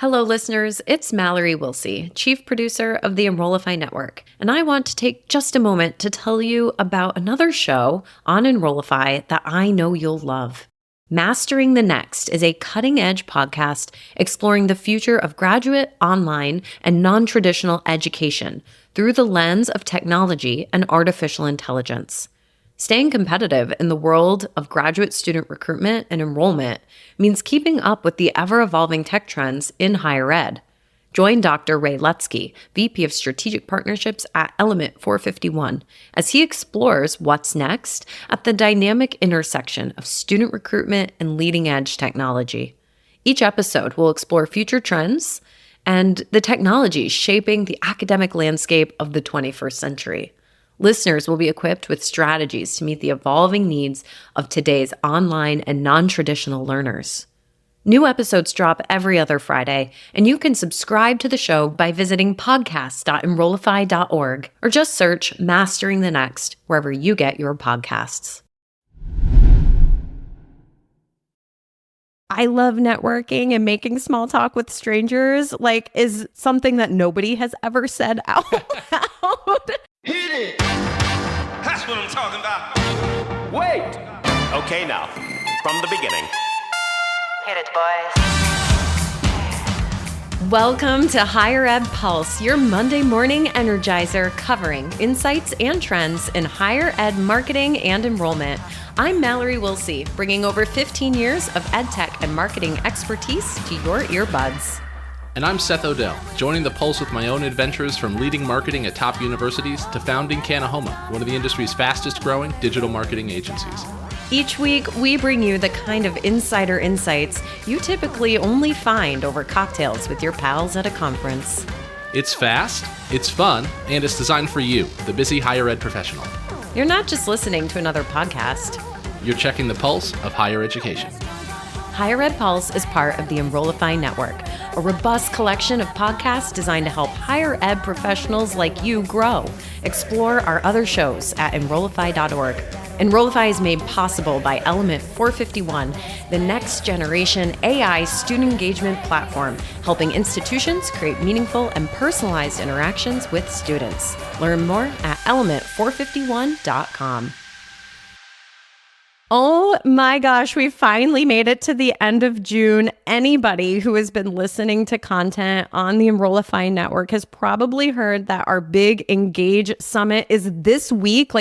Hello, listeners. It's Mallory Wilsey, Chief Producer of the Enrollify Network, and I want to take just a moment to tell you about another show on Enrollify that I know you'll love. Mastering the Next is a cutting-edge podcast exploring the future of graduate, online, and non-traditional education through the lens of technology and artificial intelligence. Staying competitive in the world of graduate student recruitment and enrollment means keeping up with the ever-evolving tech trends in higher ed. Join Dr. Ray Lutsky, VP of Strategic Partnerships at Element 451, as he explores what's next at the dynamic intersection of student recruitment and leading-edge technology. Each episode will explore future trends and the technologies shaping the academic landscape of the 21st century. Listeners will be equipped with strategies to meet the evolving needs of today's online and non-traditional learners. New episodes drop every other Friday, and you can subscribe to the show by visiting podcast.enrollify.org or just search Mastering the Next wherever you get your podcasts. I love networking, and making small talk with strangers is something that nobody has ever said out loud. Hit it! That's what I'm talking about. Wait! Okay, now, from the beginning. Hit it, boys. Welcome to Higher Ed Pulse, your Monday morning energizer covering insights and trends in higher ed marketing and enrollment. I'm Mallory Wilsey, bringing over 15 years of edtech and marketing expertise to your earbuds. And I'm Seth Odell, joining the Pulse with my own adventures from leading marketing at top universities to founding Kanahoma, one of the industry's fastest growing digital marketing agencies. Each week, we bring you the kind of insider insights you typically only find over cocktails with your pals at a conference. It's fast, it's fun, and it's designed for you, the busy higher ed professional. You're not just listening to another podcast. You're checking the pulse of higher education. Higher Ed Pulse is part of the Enrollify Network, a robust collection of podcasts designed to help higher ed professionals like you grow. Explore our other shows at enrollify.org. Enrollify is made possible by Element 451, the next generation AI student engagement platform, helping institutions create meaningful and personalized interactions with students. Learn more at element451.com. Oh my gosh, we finally made it to the end of June. Anybody who has been listening to content on the Enrollify Network has probably heard that our big Engage Summit is this week.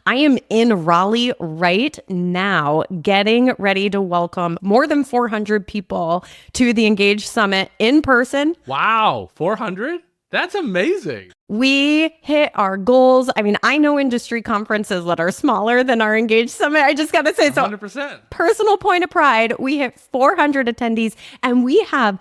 I am in Raleigh right now, getting ready to welcome more than 400 people to the Engage Summit in person. Wow, 400? That's amazing. We hit our goals. I mean, I know industry conferences that are smaller than our Engage Summit. I just got to say, 100%. Personal point of pride, we hit 400 attendees, and we have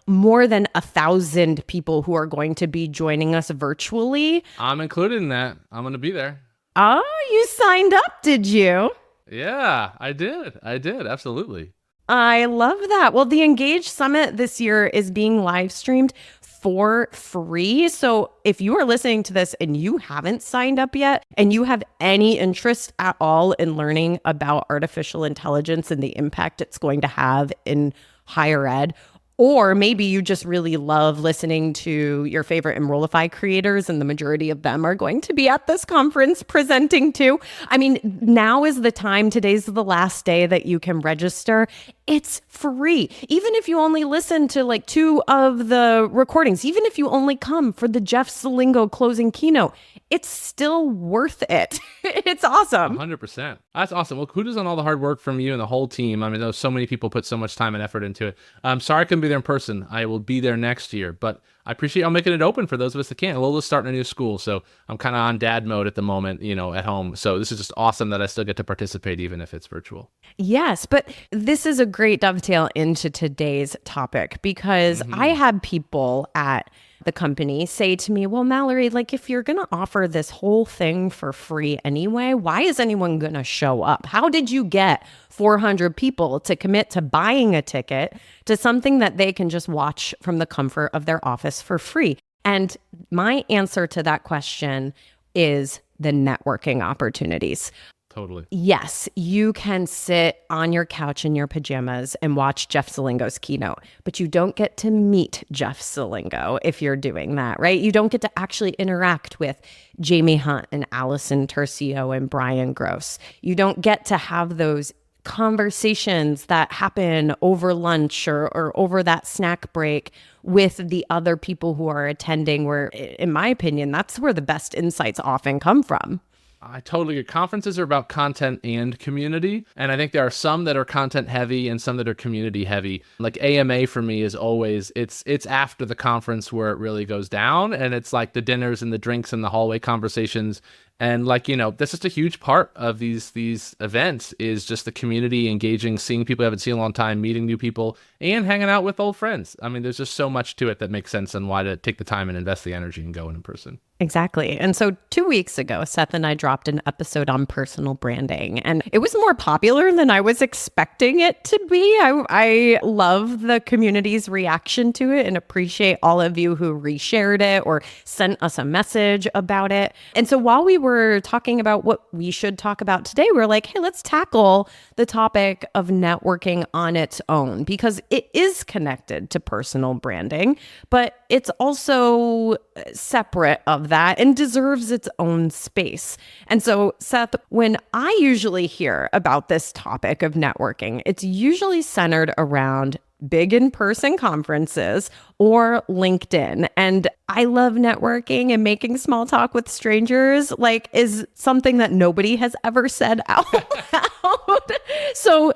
more than 1,000 people who are going to be joining us virtually. I'm included in that. I'm going to be there. Oh, you signed up, did you? Yeah, I did. Absolutely. I love that. Well, the Engage Summit this year is being live streamed for free. So if you are listening to this and you haven't signed up yet, and you have any interest at all in learning about artificial intelligence and the impact it's going to have in higher ed, or maybe you just really love listening to your favorite Enrollify creators, and the majority of them are going to be at this conference presenting too. I mean, now is the time. Today's the last day that you can register. It's free. Even if you only listen to 2 of the recordings, even if you only come for the Jeff Salingo closing keynote, it's still worth it. It's awesome. 100%. That's awesome. Well, kudos on all the hard work from you and the whole team. I mean, I know so many people put so much time and effort into it. I'm sorry I couldn't be there in person. I will be there next year, but I appreciate y'all making it open for those of us that can't. Lola's starting a new school, so I'm kind of on dad mode at the moment, at home. So this is just awesome that I still get to participate, even if it's virtual. Yes, but this is a great dovetail into today's topic, because I had people at the company say to me, well, Mallory, if you're going to offer this whole thing for free anyway, why is anyone going to show up? How did you get 400 people to commit to buying a ticket to something that they can just watch from the comfort of their office for free? And my answer to that question is the networking opportunities. Totally. Yes, you can sit on your couch in your pajamas and watch Jeff Zelingo's keynote, but you don't get to meet Jeff Zelingo if you're doing that, right? You don't get to actually interact with Jamie Hunt and Allison Tercio and Brian Gross. You don't get to have those conversations that happen over lunch or over that snack break with the other people who are attending, where, in my opinion, that's where the best insights often come from. I totally agree. Conferences are about content and community. And I think there are some that are content heavy and some that are community heavy. Like AMA for me is always, it's after the conference where it really goes down. And it's like the dinners and the drinks and the hallway conversations. And like, that's just a huge part of these events is just the community engaging, seeing people you haven't seen in a long time, meeting new people, and hanging out with old friends. I mean, there's just so much to it that makes sense and why to take the time and invest the energy and go in person. Exactly. And so 2 weeks ago, Seth and I dropped an episode on personal branding, and it was more popular than I was expecting it to be. I love the community's reaction to it and appreciate all of you who reshared it or sent us a message about it. And so while we were talking about what we should talk about today, we were like, hey, let's tackle the topic of networking on its own, because it is connected to personal branding, but it's also separate of that and deserves its own space. And so, Seth, when I usually hear about this topic of networking, it's usually centered around big in-person conferences or LinkedIn. And I love networking, and making small talk with strangers is something that nobody has ever said out loud. So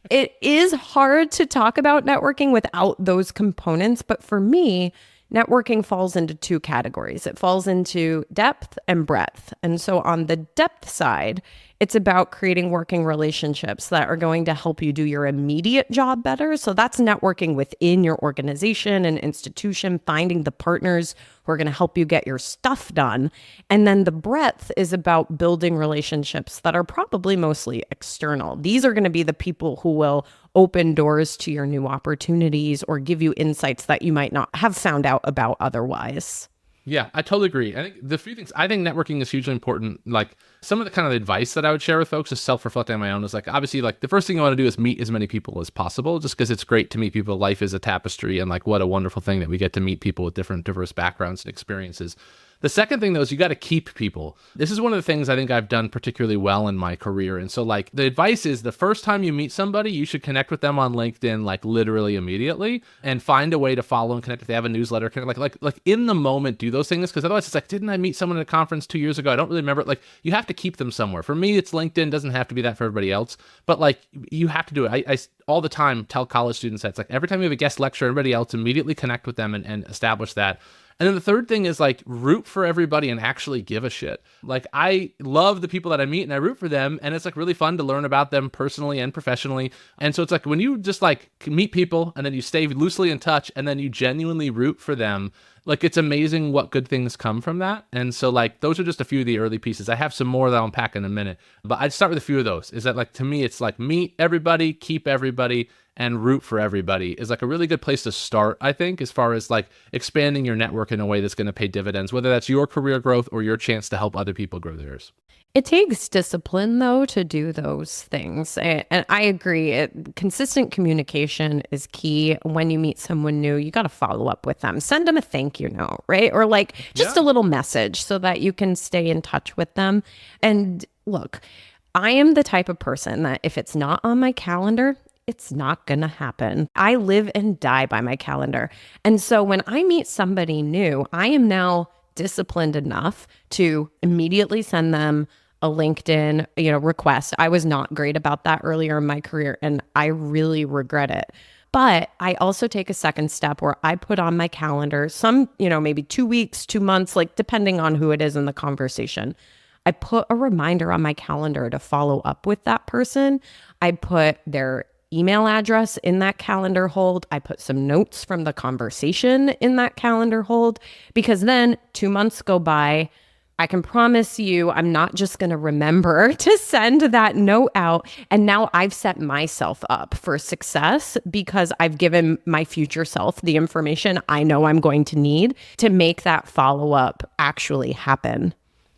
it is hard to talk about networking without those components. But for me, networking falls into two categories. It falls into depth and breadth. And so on the depth side, it's about creating working relationships that are going to help you do your immediate job better. So that's networking within your organization and institution, finding the partners who are going to help you get your stuff done. And then the breadth is about building relationships that are probably mostly external. These are going to be the people who will open doors to your new opportunities or give you insights that you might not have found out about otherwise. Yeah, I totally agree. I think the few things, I think networking is hugely important. Like some of the kind of advice that I would share with folks is self-reflecting on my own is like, obviously, like the first thing I want to do is meet as many people as possible, just because it's great to meet people. Life is a tapestry, and like what a wonderful thing that we get to meet people with different diverse backgrounds and experiences. The second thing, though, is you got to keep people. This is one of the things I think I've done particularly well in my career. And so, like, the advice is the first time you meet somebody, you should connect with them on LinkedIn, like, literally immediately, and find a way to follow and connect. If they have a newsletter, like in the moment, do those things. Because otherwise, it's like, didn't I meet someone at a conference 2 years ago? I don't really remember it. Like, you have to keep them somewhere. For me, it's LinkedIn. Doesn't have to be that for everybody else. But, like, you have to do it. I all the time tell college students that it's like every time you have a guest lecture, everybody else immediately connect with them and establish that. And then the third thing is like root for everybody and actually give a shit. Like I love the people that I meet and I root for them, and it's like really fun to learn about them personally and professionally. And so it's like when you just like meet people and then you stay loosely in touch and then you genuinely root for them, like it's amazing what good things come from that. And so like those are just a few of the early pieces. I have some more that I'll unpack in a minute, but I'd start with a few of those. Is that like to me it's like meet everybody, keep everybody, and root for everybody is like a really good place to start, I think, as far as like expanding your network in a way that's going to pay dividends, whether that's your career growth or your chance to help other people grow theirs. It takes discipline, though, to do those things. And I agree. Consistent communication is key. When you meet someone new, you got to follow up with them. Send them a thank you note, right? Or like just a little message so that you can stay in touch with them. And look, I am the type of person that if it's not on my calendar, it's not going to happen. I live and die by my calendar. And so when I meet somebody new, I am now disciplined enough to immediately send them a LinkedIn, request. I was not great about that earlier in my career, and I really regret it. But I also take a second step where I put on my calendar some, maybe 2 weeks, 2 months, like depending on who it is in the conversation. I put a reminder on my calendar to follow up with that person. I put their email address in that calendar hold. I put some notes from the conversation in that calendar hold, because then 2 months go by. I can promise you I'm not just going to remember to send that note out. And now I've set myself up for success because I've given my future self the information I know I'm going to need to make that follow-up actually happen.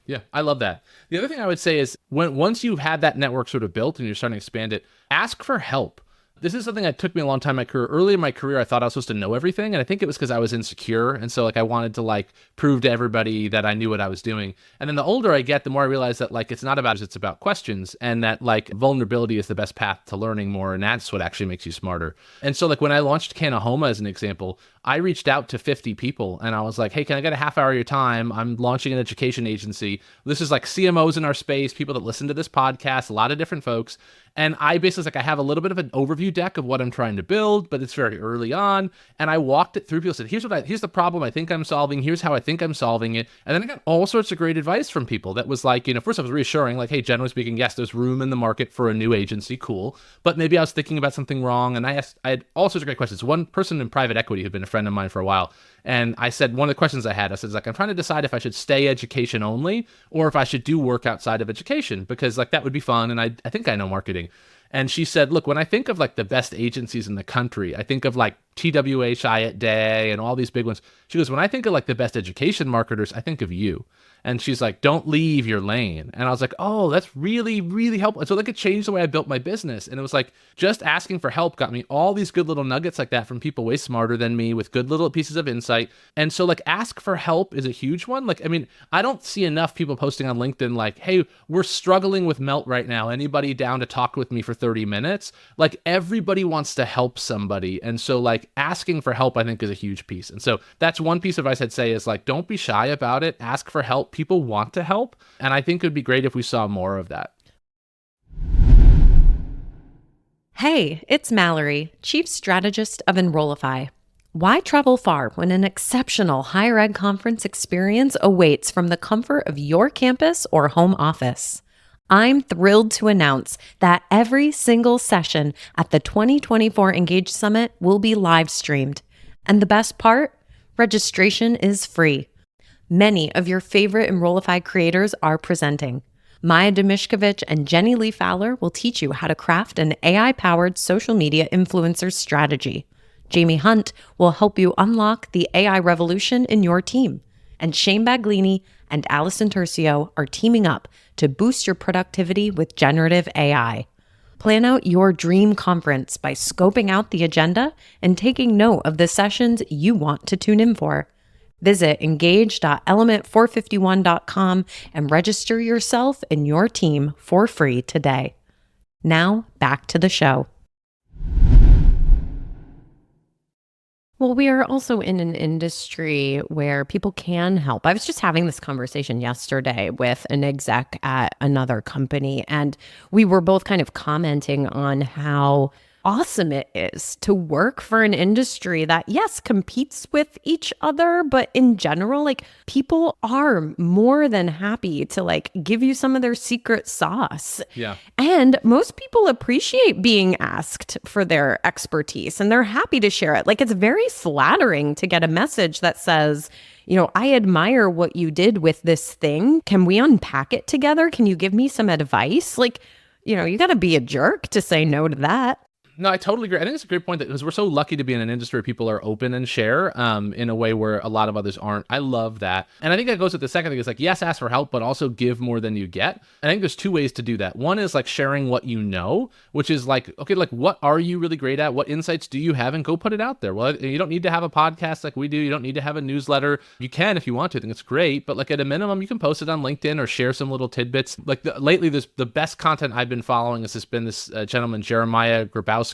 Yeah, I love that. The other thing I would say is once you've had that network sort of built and you're starting to expand it, ask for help. This is something that took me a long time in my career. Early in my career, I thought I was supposed to know everything. And I think it was because I was insecure. And so like I wanted to like prove to everybody that I knew what I was doing. And then the older I get, the more I realize that like it's not about it's about questions, and that like vulnerability is the best path to learning more. And that's what actually makes you smarter. And so like when I launched Canahoma as an example, I reached out to 50 people and I was like, hey, can I get a half hour of your time? I'm launching an education agency. This is like CMOs in our space, people that listen to this podcast, a lot of different folks. And I basically was like, I have a little bit of an overview deck of what I'm trying to build, but it's very early on. And I walked it through. People said, here's the problem I think I'm solving. Here's how I think I'm solving it. And then I got all sorts of great advice from people that was like, first I was reassuring, like, hey, generally speaking, yes, there's room in the market for a new agency. Cool. But maybe I was thinking about something wrong. And I had all sorts of great questions. One person in private equity who'd been a friend of mine for a while. And I said, one of the questions I said, like, I'm trying to decide if I should stay education only or if I should do work outside of education, because like that would be fun. And I think I know marketing. And she said, look, when I think of like the best agencies in the country, I think of like TWA, Chiat Day, and all these big ones. She goes, when I think of like the best education marketers, I think of you. And she's like, don't leave your lane. And I was like, oh, that's really, really helpful. And so like it changed the way I built my business. And it was like, just asking for help got me all these good little nuggets like that from people way smarter than me with good little pieces of insight. And so like ask for help is a huge one. Like, I mean, I don't see enough people posting on LinkedIn like, hey, we're struggling with Melt right now. Anybody down to talk with me for 30 minutes? Like everybody wants to help somebody. And so like asking for help, I think is a huge piece. And so that's one piece of advice I'd say is like, don't be shy about it. Ask for help. People want to help. And I think it would be great if we saw more of that. Hey, it's Mallory, Chief Strategist of Enrollify. Why travel far when an exceptional higher ed conference experience awaits from the comfort of your campus or home office? I'm thrilled to announce that every single session at the 2024 Engage Summit will be live streamed. And the best part? Registration is free. Many of your favorite Enrollify creators are presenting. Maya Demishkovich and Jenny Lee Fowler will teach you how to craft an AI-powered social media influencer strategy. Jamie Hunt will help you unlock the AI revolution in your team. And Shane Baglini and Allison Tercio are teaming up to boost your productivity with generative AI. Plan out your dream conference by scoping out the agenda and taking note of the sessions you want to tune in for. Visit engage.element451.com and register yourself and your team for free today. Now, back to the show. Well, we are also in an industry where people can help. I was just having this conversation yesterday with an exec at another company, and we were both kind of commenting on how awesome it is to work for an industry that, yes, competes with each other, but in general, like people are more than happy to like give you some of their secret sauce. Yeah. And most people appreciate being asked for their expertise and they're happy to share it. Like it's very flattering to get a message that says, I admire what you did with this thing. Can we unpack it together? Can you give me some advice? Like, you got to be a jerk to say no to that. No, I totally agree. I think it's a great point because we're so lucky to be in an industry where people are open and share in a way where a lot of others aren't. I love that. And I think that goes with the second thing is like, yes, ask for help, but also give more than you get. I think there's two ways to do that. One is like sharing what you know, which is like, okay, like what are you really great at? What insights do you have? And go put it out there. Well, you don't need to have a podcast like we do. You don't need to have a newsletter. You can if you want to. I think it's great. But like at a minimum, you can post it on LinkedIn or share some little tidbits. Like lately, the best content I've been following has just been this gentleman, Jeremiah Grabowski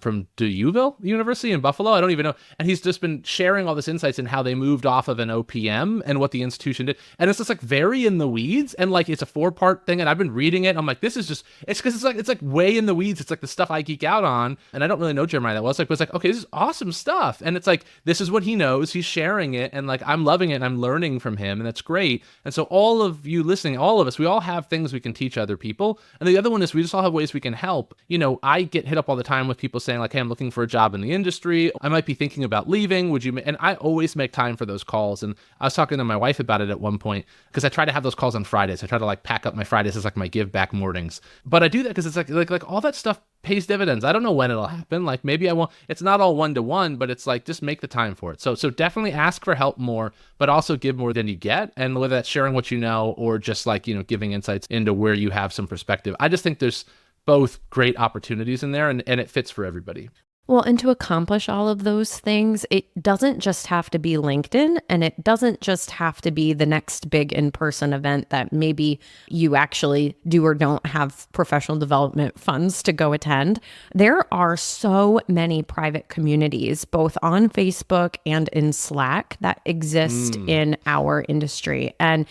from Deweyville University in Buffalo. I don't even know. And he's just been sharing all this insights in how they moved off of an OPM and what the institution did. And it's just like very in the weeds. And like, it's a 4-part thing. And I've been reading it. I'm like, this is just, it's because it's like way in the weeds. It's like the stuff I geek out on. And I don't really know Jeremiah that well. But it's like, okay, this is awesome stuff. And it's like, this is what he knows. He's sharing it. And like, I'm loving it and I'm learning from him. And that's great. And so all of you listening, all of us, we all have things we can teach other people. And the other one is we just all have ways we can help. I get hit up all the time time with people saying like, hey, I'm looking for a job in the industry. I might be thinking about leaving. Would you? And I always make time for those calls. And I was talking to my wife about it at one point because I try to have those calls on Fridays. I try to like pack up my Fridays as like my give back mornings. But I do that because it's like all that stuff pays dividends. I don't know when it'll happen. Like maybe I won't. It's not all one-to-one, but it's like just make the time for it. So definitely ask for help more, but also give more than you get. And whether that's sharing what you know or just like, giving insights into where you have some perspective. I just think there's both great opportunities in there and it fits for everybody. Well, and to accomplish all of those things, it doesn't just have to be LinkedIn, and it doesn't just have to be the next big in-person event that maybe you actually do or don't have professional development funds to go attend. There are so many private communities, both on Facebook and in Slack, that exist in our industry. And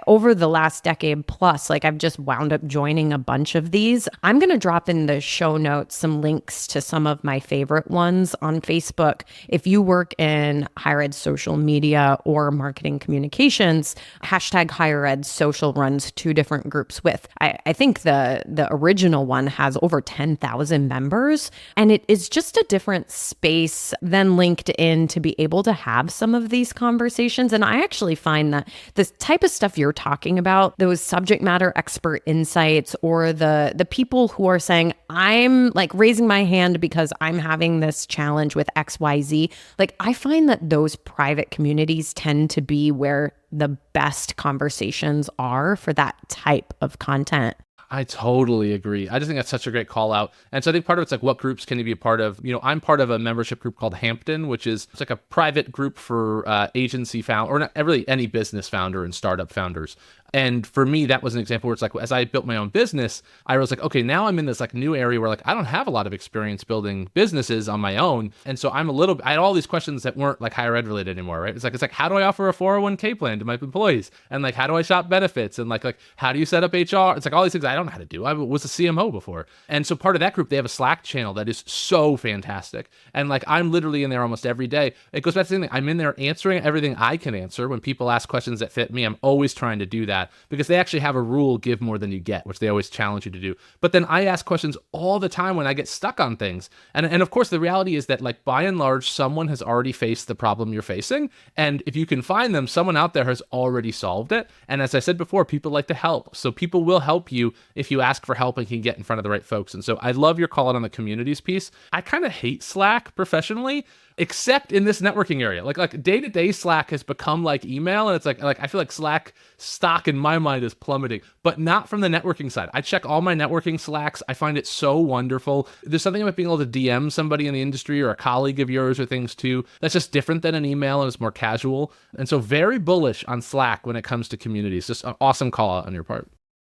over the last decade plus, like I've just wound up joining a bunch of these. I'm going to drop in the show notes some links to some of my favorite ones on Facebook. If you work in higher ed social media or marketing communications, hashtag higher ed social runs two different groups with. I think the original one has over 10,000 members, and it is just a different space than LinkedIn to be able to have some of these conversations. And I actually find that the type of stuff you're talking about, those subject matter expert insights, or the people who are saying, I'm like raising my hand because I'm having this challenge with XYZ. Like I find that those private communities tend to be where the best conversations are for that type of content. I totally agree. I just think that's such a great call out. And so I think part of it's like, what groups can you be a part of? I'm part of a membership group called Hampton, which is it's like a private group for agency or not really any business founder and startup founders. And for me, that was an example where it's like, as I built my own business, I was like, okay, now I'm in this like new area where like, I don't have a lot of experience building businesses on my own. And so I had all these questions that weren't like higher ed related anymore, right? It's like, how do I offer a 401k plan to my employees? And like, how do I shop benefits? And like, how do you set up HR? It's like all these things I don't know how to do. I was a CMO before. And so part of that group, they have a Slack channel that is so fantastic. And like, I'm literally in there almost every day. It goes back to the same thing. I'm in there answering everything I can answer. When people ask questions that fit me, I'm always trying to do that. Because they actually have a rule, give more than you get, which they always challenge you to do. But then I ask questions all the time when I get stuck on things. And of course, the reality is that like by and large, someone has already faced the problem you're facing. And if you can find them, someone out there has already solved it. And as I said before, people like to help. So people will help you if you ask for help and can get in front of the right folks. And so I love your call out on the communities piece. I kind of hate Slack professionally, except in this networking area. Like day-to-day Slack has become like email, and it's like I feel like Slack stock in my mind is plummeting, but not from the networking side. I check all my networking Slacks. I find it so wonderful. There's something about being able to DM somebody in the industry or a colleague of yours or things too. That's just different than an email, and it's more casual. And so very bullish on Slack when it comes to communities. Just an awesome call out on your part.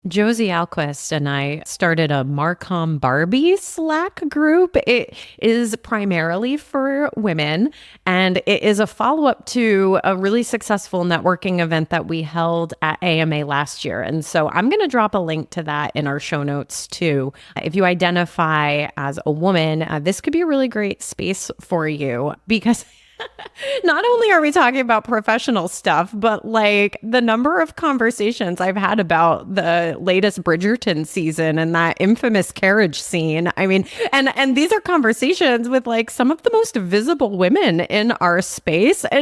Josie Alquist and I started a Marcom Barbie Slack group. It is primarily for women, and it is a follow-up to a really successful networking event that we held at AMA last year. And so I'm going to drop a link to that in our show notes too. If you identify as a woman, this could be a really great space for you because not only are we talking about professional stuff, but like the number of conversations I've had about the latest Bridgerton season and that infamous carriage scene. I mean, and these are conversations with like some of the most visible women in our space. It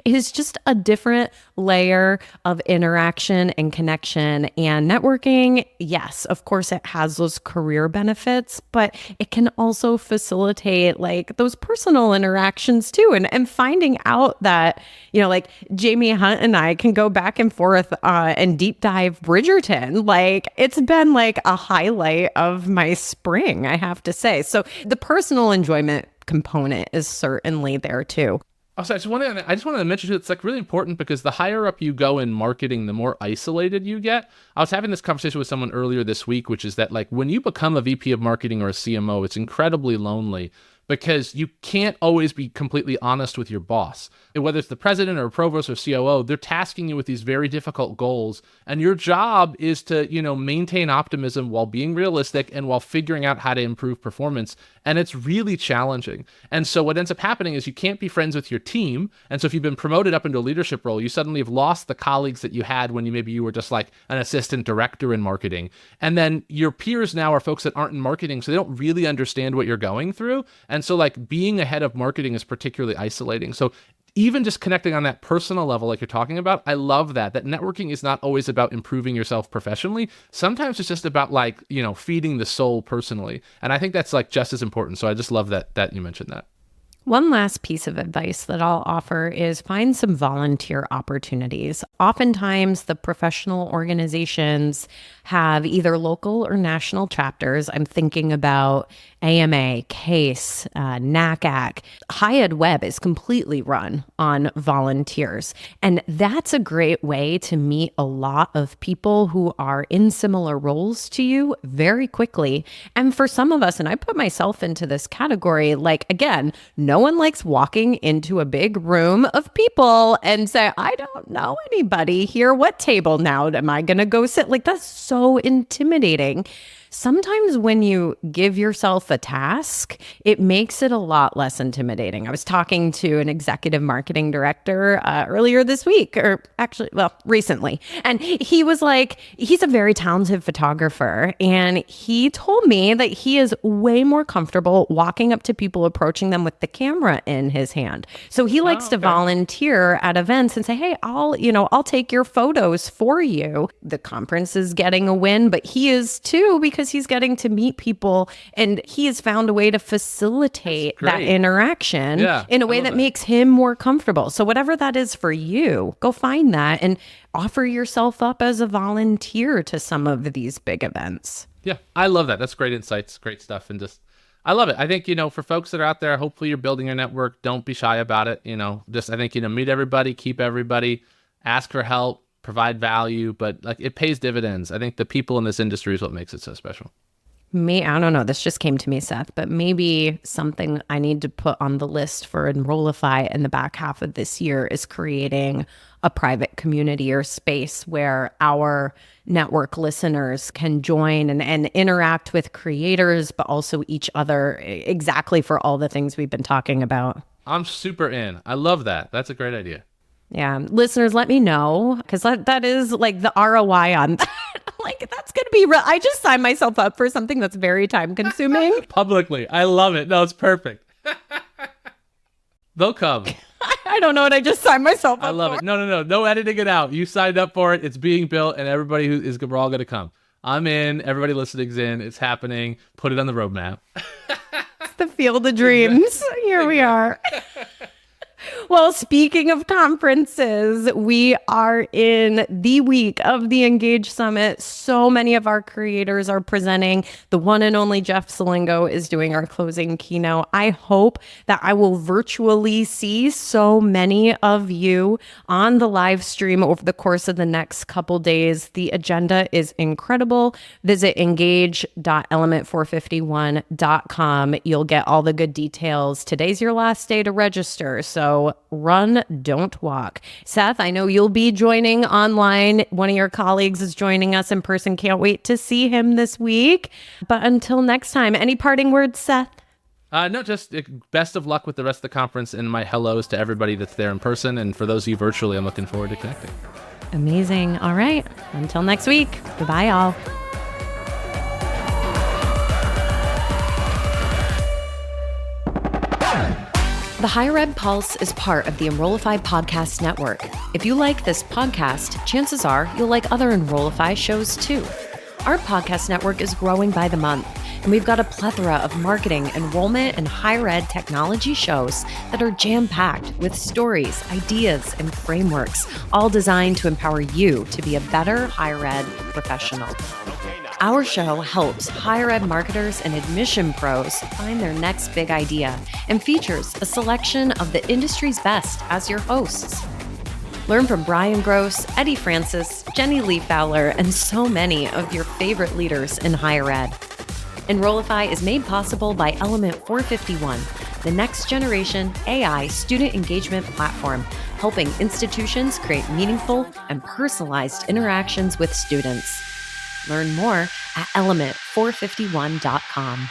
is just a different layer of interaction and connection and networking. Yes, of course it has those career benefits, but it can also facilitate like those personal interactions too. And finding out that, like Jamie Hunt and I can go back and forth and deep dive Bridgerton. Like it's been like a highlight of my spring, I have to say. So the personal enjoyment component is certainly there too. Also, I just wanted to mention too, it's like really important because the higher up you go in marketing, the more isolated you get. I was having this conversation with someone earlier this week, which is that like when you become a VP of marketing or a CMO, it's incredibly lonely because you can't always be completely honest with your boss. Whether it's the president or provost or COO, they're tasking you with these very difficult goals. And your job is to, maintain optimism while being realistic and while figuring out how to improve performance. And it's really challenging. And so what ends up happening is you can't be friends with your team. And so if you've been promoted up into a leadership role, you suddenly have lost the colleagues that you had when you were just like an assistant director in marketing. And then your peers now are folks that aren't in marketing, so they don't really understand what you're going through. And so like being ahead of marketing is particularly isolating. So even just connecting on that personal level, like you're talking about, I love that networking is not always about improving yourself professionally. Sometimes it's just about like, feeding the soul personally. And I think that's like just as important. So I just love that you mentioned that. One last piece of advice that I'll offer is find some volunteer opportunities. Oftentimes, the professional organizations have either local or national chapters. I'm thinking about AMA, CASE, NACAC. High-Ed Web is completely run on volunteers. And that's a great way to meet a lot of people who are in similar roles to you very quickly. And for some of us, and I put myself into this category, like, again, no one likes walking into a big room of people and say, I don't know anybody here. What table now am I going to go sit? Like, that's so intimidating. Sometimes when you give yourself a task, it makes it a lot less intimidating. I was talking to an executive marketing director earlier this week, or actually, recently. And he was like, he's a very talented photographer. And he told me that he is way more comfortable walking up to people, approaching them with the camera in his hand. So he likes to volunteer at events and say, hey, I'll take your photos for you. The conference is getting a win, but he is too, because he's getting to meet people and he has found a way to facilitate that interaction in a way that makes him more comfortable. So whatever that is for you, go find that and offer yourself up as a volunteer to some of these big events. Yeah, I love that. That's great insights, great stuff. And I love it. I think, for folks that are out there, hopefully you're building your network. Don't be shy about it. I think, meet everybody, keep everybody, ask for help, provide value, but like it pays dividends. I think the people in this industry is what makes it so special. I don't know, this just came to me, Seth, but maybe something I need to put on the list for Enrollify in the back half of this year is creating a private community or space where our network listeners can join and interact with creators, but also each other, exactly for all the things we've been talking about. I'm super in. I love that. That's a great idea. Yeah. Listeners, let me know, because that is like the ROI on that. Like, that's going to be real. I just signed myself up for something that's very time consuming. Publicly. I love it. No, it's perfect. They'll come. I don't know what I just signed myself up for. I love it. No editing it out. You signed up for it. It's being built, and everybody we're all going to come. I'm in. Everybody listening's in. It's happening. Put it on the roadmap. It's the field of dreams. Here we are. Well, speaking of conferences, we are in the week of the Engage Summit. So many of our creators are presenting. The one and only Jeff Salingo is doing our closing keynote. I hope that I will virtually see so many of you on the live stream over the course of the next couple days. The agenda is incredible. Visit engage.element451.com. You'll get all the good details. Today's your last day to register, so run, don't walk. Seth, I know you'll be joining online. One of your colleagues is joining us in person. Can't wait to see him this week. But until next time, any parting words, Seth? No, just best of luck with the rest of the conference, and my hellos to everybody that's there in person. And for those of you virtually, I'm looking forward to connecting. Amazing. All right. Until next week. Goodbye, all. The Higher Ed Pulse is part of the Enrollify Podcast Network. If you like this podcast, chances are you'll like other Enrollify shows too. Our podcast network is growing by the month, and we've got a plethora of marketing, enrollment, and higher ed technology shows that are jam-packed with stories, ideas, and frameworks, all designed to empower you to be a better higher ed professional. Our show helps higher ed marketers and admission pros find their next big idea and features a selection of the industry's best as your hosts. Learn from Brian Gross, Eddie Francis, Jenny Lee Fowler, and so many of your favorite leaders in higher ed. Enrollify is made possible by Element 451, the next generation AI student engagement platform, helping institutions create meaningful and personalized interactions with students. Learn more at element451.com.